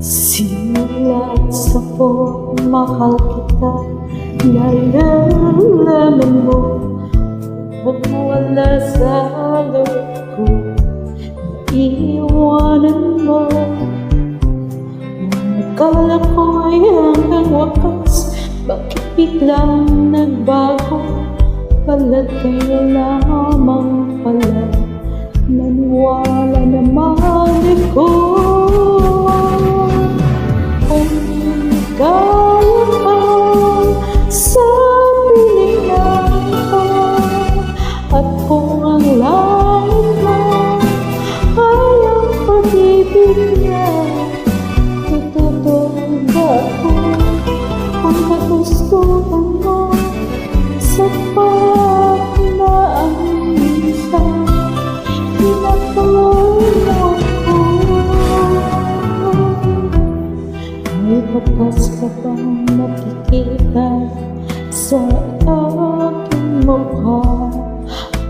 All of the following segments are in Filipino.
Simulat sa pagmahal kita, nalalaman mo huwag wala sa loob ko, naiiwanan mo. Akala ko ay hanggang wakas, bakit biglang nagbago? Pala't kayo lamang pala, naniwala naman ako. Kung kaya ka sa pilingan ko, at kung ang langit mo ay ang pag-ibig niya, tututulog ako kung kagustuhan mo. Sapat na ang minsan pinatuloy mo ko. May bakas ka bang nakikita sa aking mukha?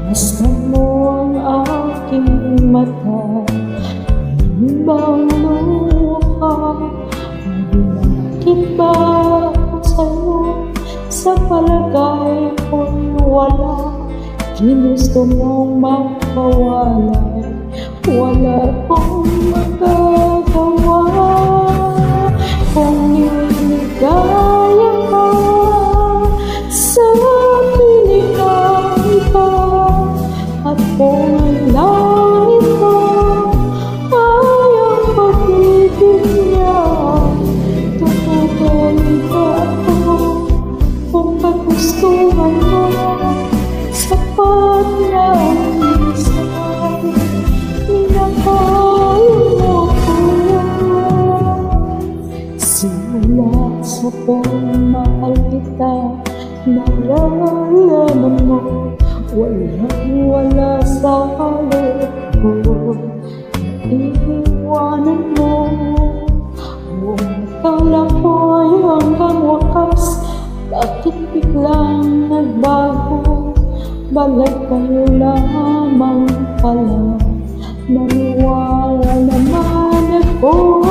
Masdan mo ang aking mata, ngayon bang luha? Bakit ba ako sa'yo? Sa palagay ko'y wala, ginusto mong magpawala, wala akong magagawa. Kung iligaya ka sa pilingan ka, at kung ang langit mo ay ang pag-ibig niya, tututuloy ka ako kung kagustuhan mo. Sapat na ang minsan pinakain mo ko. Simula sa pagmahal kita, nalalaman mo walang-wala sa loob ko, naiiwanan mo. Kung akala ko ay hanggang wakas, bakit biglang nagbago? Balat kayo lamang pala, naniwala naman ako.